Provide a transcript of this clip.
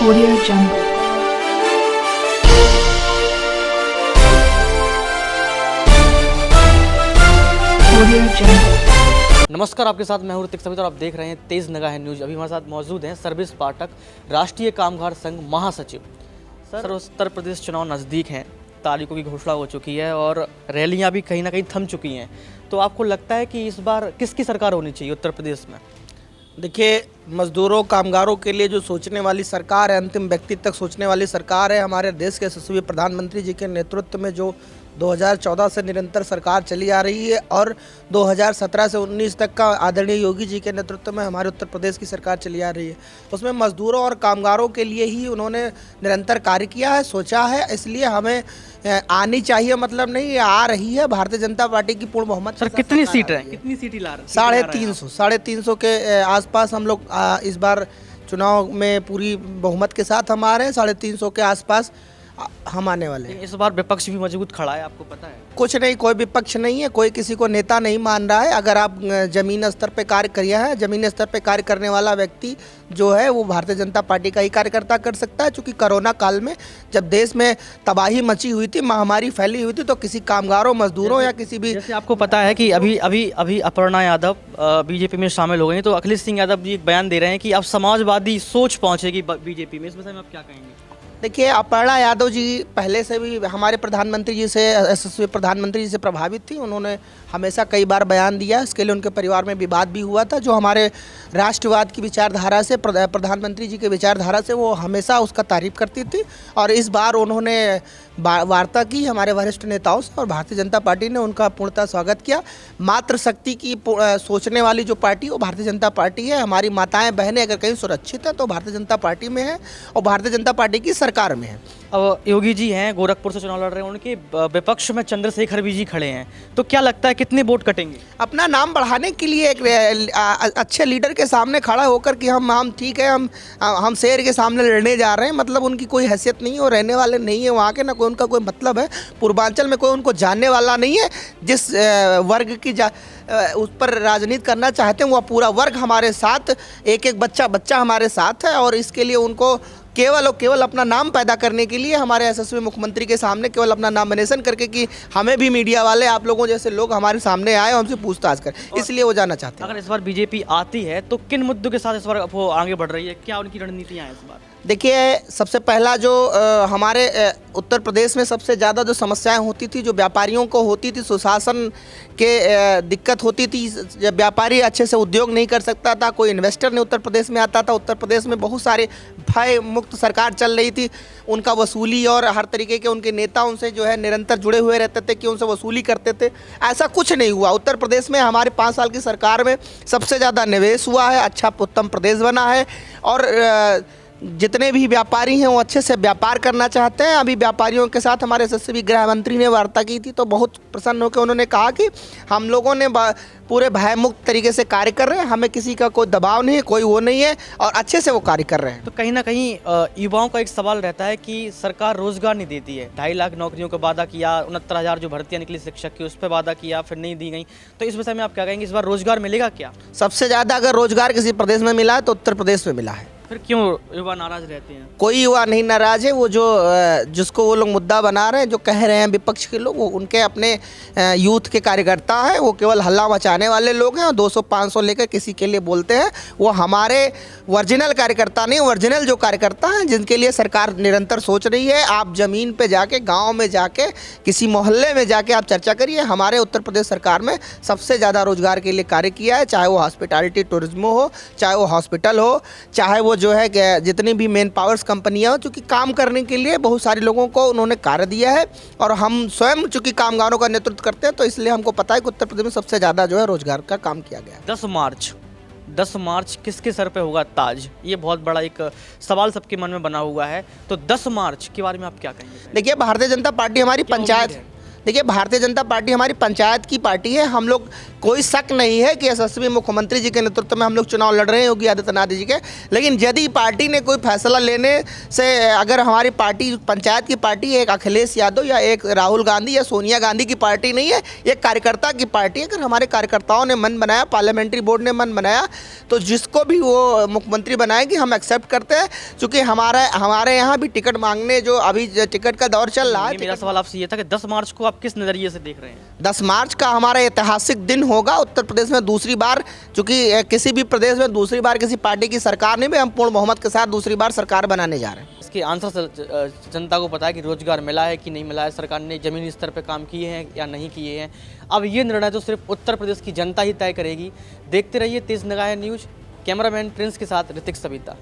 Audio Jungle. Audio Jungle. नमस्कार, आपके साथ मैं हूं ऋतिक समित और आप देख रहे हैं तेज निगाह न्यूज। अभी हमारे साथ मौजूद हैं सर्विस पाठक, राष्ट्रीय कामगार संघ महासचिव। सर, उत्तर प्रदेश चुनाव नज़दीक हैं, तारीखों की घोषणा हो चुकी है और रैलियां भी कहीं ना कहीं थम चुकी हैं। तो आपको लगता है कि इस बार किसकी सरकार होनी चाहिए उत्तर प्रदेश में? देखिए, मजदूरों कामगारों के लिए जो सोचने वाली सरकार है, अंतिम व्यक्ति तक सोचने वाली सरकार है। हमारे देश के यशस्वी प्रधानमंत्री जी के नेतृत्व में जो 2014 से निरंतर सरकार चली आ रही है और 2017 से 19 तक का आदरणीय योगी जी के नेतृत्व में हमारे उत्तर प्रदेश की सरकार चली आ रही है, उसमें मजदूरों और कामगारों के लिए ही उन्होंने निरंतर कार्य किया है, सोचा है। इसलिए हमें आनी चाहिए, मतलब नहीं, ये आ रही है। भारतीय जनता पार्टी की पूर्ण बहुमत। सर, कितनी सीट है? कितनी सीटें ला रहे हैं? 350 के आसपास हम लोग इस बार चुनाव में पूरी बहुमत के साथ हम आ रहे हैं। 350 के आसपास हम आने वाले हैं। इस बार विपक्ष भी मजबूत खड़ा है, आपको पता है? कुछ नहीं, कोई विपक्ष नहीं है, कोई किसी को नेता नहीं मान रहा है। अगर आप जमीन स्तर पे कार्य करिए हैं, जमीन स्तर पे कार्य करने वाला व्यक्ति जो है वो भारतीय जनता पार्टी का ही कार्यकर्ता कर सकता है। क्योंकि कोरोना काल में जब देश में तबाही मची हुई थी, महामारी फैली हुई थी, तो किसी कामगारों, मजदूरों या किसी भी, जैसे आपको पता है कि अभी अपर्णा यादव बीजेपी में शामिल हो गई हैं, तो अखिलेश सिंह यादव जी एक बयान दे रहे हैं कि अब समाजवादी सोच पहुंचेगी बीजेपी में। इस विषय में आप क्या कहेंगे? देखिए, अपर्णा यादव जी पहले से भी हमारे प्रधानमंत्री जी से, यशस्वी प्रधानमंत्री जी से प्रभावित थी। उन्होंने हमेशा कई बार बयान दिया, इसके लिए उनके परिवार में विवाद भी हुआ था। जो हमारे राष्ट्रवाद की विचारधारा से, प्रधानमंत्री जी की विचारधारा से, वो हमेशा उसका तारीफ करती थी। और इस बार उन्होंने वार्ता की हमारे वरिष्ठ नेताओं से और भारतीय जनता पार्टी ने उनका पूर्णतः स्वागत किया। मातृशक्ति की सोचने वाली जो पार्टी वो भारतीय जनता पार्टी है। हमारी माताएं बहनें अगर कहीं सुरक्षित है तो भारतीय जनता पार्टी में है और भारतीय जनता पार्टी की सरकार में है। अब योगी जी हैं, गोरखपुर से चुनाव लड़ रहे हैं, उनके विपक्ष में चंद्रशेखर भी जी खड़े हैं, तो क्या लगता है कितने वोट कटेंगे? अपना नाम बढ़ाने के लिए एक अच्छे लीडर के सामने खड़ा होकर कि हम ठीक है, हम शेर के सामने लड़ने जा रहे हैं, मतलब उनकी कोई हैसियत नहीं है, वो रहने वाले नहीं है वहाँ के, ना कोई उनका कोई मतलब है। पूर्वांचल में कोई उनको जानने वाला नहीं है। जिस वर्ग की उस पर राजनीति करना चाहते हैं वो पूरा वर्ग हमारे साथ, एक एक बच्चा हमारे साथ है। और इसके लिए उनको केवल और केवल अपना नाम पैदा करने के लिए हमारे यशस्वी मुख्यमंत्री के सामने केवल अपना नॉमिनेशन करके कि हमें भी मीडिया वाले, आप लोगों जैसे लोग हमारे सामने आए और हमसे पूछताछ करें, इसलिए वो जाना चाहते हैं। अगर इस बार बीजेपी आती है तो किन मुद्दों के साथ इस बार वो आगे बढ़ रही है? क्या उनकी रणनीतियाँ हैं इस बार? देखिए, सबसे पहला जो हमारे उत्तर प्रदेश में सबसे ज़्यादा जो समस्याएं होती थी, जो व्यापारियों को होती थी, सुशासन के दिक्कत होती थी। जब व्यापारी अच्छे से उद्योग नहीं कर सकता था, कोई इन्वेस्टर नहीं उत्तर प्रदेश में आता था। उत्तर प्रदेश में बहुत सारे भय मुक्त सरकार चल रही थी, उनका वसूली और हर तरीके के उनके नेता उनसे जो है निरंतर जुड़े हुए रहते थे कि उनसे वसूली करते थे। ऐसा कुछ नहीं हुआ। उत्तर प्रदेश में हमारे 5 साल की सरकार में सबसे ज़्यादा निवेश हुआ है, अच्छा उत्तम प्रदेश बना है और जितने भी व्यापारी हैं वो अच्छे से व्यापार करना चाहते हैं। अभी व्यापारियों के साथ हमारे यशस्वी गृह मंत्री ने वार्ता की थी, तो बहुत प्रसन्न होकर उन्होंने कहा कि हम लोगों ने पूरे भयमुक्त तरीके से कार्य कर रहे हैं, हमें किसी का कोई दबाव नहीं है, कोई वो नहीं है और अच्छे से वो कार्य कर रहे हैं। तो कहीं ना कहीं युवाओं का एक सवाल रहता है कि सरकार रोजगार नहीं देती है। 2.5 लाख नौकरियों का वादा किया, 69,000 जो भर्तियाँ निकली शिक्षक की उस पर वादा किया, फिर नहीं दी गई। तो इस विषय में आप क्या कहेंगे, इस बार रोजगार मिलेगा क्या? सबसे ज़्यादा अगर रोजगार किसी प्रदेश में मिला है तो उत्तर प्रदेश में मिला है। फिर क्यों युवा नाराज रहते हैं? कोई युवा नहीं नाराज है। वो जो जिसको वो लोग मुद्दा बना रहे हैं, जो कह रहे हैं विपक्ष के लोग, वो उनके अपने यूथ के कार्यकर्ता हैं। वो केवल हल्ला मचाने वाले लोग हैं और 200-500 लेकर किसी के लिए बोलते हैं। वो हमारे ओरिजिनल कार्यकर्ता नहीं, ओरिजिनल जो कार्यकर्ता हैं जिनके लिए सरकार निरंतर सोच रही है। आप ज़मीन पे जाके, गाँव में जाके, किसी मोहल्ले में जाके आप चर्चा करिए। हमारे उत्तर प्रदेश सरकार में सबसे ज़्यादा रोजगार के लिए कार्य किया है, चाहे वो हॉस्पिटैलिटी टूरिज्म हो, चाहे वो हॉस्पिटल हो, चाहे वो जो है कि जितनी भी मेन पावर्स कंपनियां हो, चूँकि काम करने के लिए बहुत सारे लोगों को उन्होंने कार्य दिया है। और हम स्वयं चूँकि कामगारों का नेतृत्व करते हैं तो इसलिए हमको पता है कि उत्तर प्रदेश में सबसे ज़्यादा जो है रोजगार का काम किया गया है। 10 मार्च किसके सर पे होगा ताज? ये बहुत बड़ा एक सवाल सबके मन में बना हुआ है। तो 10 मार्च के बारे में आप क्या कहेंगे? देखिए, भारतीय जनता पार्टी हमारी पंचायत देखिए, भारतीय जनता पार्टी हमारी पंचायत की पार्टी है। हम लोग, कोई शक नहीं है कि यशस्वी मुख्यमंत्री जी के नेतृत्व में हम लोग चुनाव लड़ रहे हैं योगी आदित्यनाथ जी के। लेकिन यदि पार्टी ने कोई फैसला लेने से, अगर हमारी पार्टी पंचायत की पार्टी एक अखिलेश यादव या एक राहुल गांधी या सोनिया गांधी की पार्टी नहीं है, एक कार्यकर्ता की पार्टी है। अगर हमारे कार्यकर्ताओं ने मन बनाया, पार्लियामेंट्री बोर्ड ने मन बनाया, तो जिसको भी वो मुख्यमंत्री बनाएगी हम एक्सेप्ट करते हैं। क्योंकि हमारे यहाँ भी टिकट मांगने, जो अभी टिकट का दौर चल रहा है। मेरा सवाल आपसे ये था कि 10 मार्च को आप किस नज़रिए से देख रहे हैं? 10 मार्च का हमारा ऐतिहासिक दिन होगा। उत्तर प्रदेश में दूसरी बार, चूंकि किसी भी प्रदेश में दूसरी बार किसी पार्टी की सरकार नहीं, हम पूर्ण बहुमत के साथ दूसरी बार सरकार बनाने जा रहे हैं। इसके आंसर जनता को पता है कि रोजगार मिला है कि नहीं मिला है, सरकार ने जमीनी स्तर पर काम किए हैं या नहीं किए हैं। अब ये निर्णय तो सिर्फ उत्तर प्रदेश की जनता ही तय करेगी। देखते रहिए तेज निगाह न्यूज़। कैमरामैन प्रिंस के साथ ऋतिक सविता।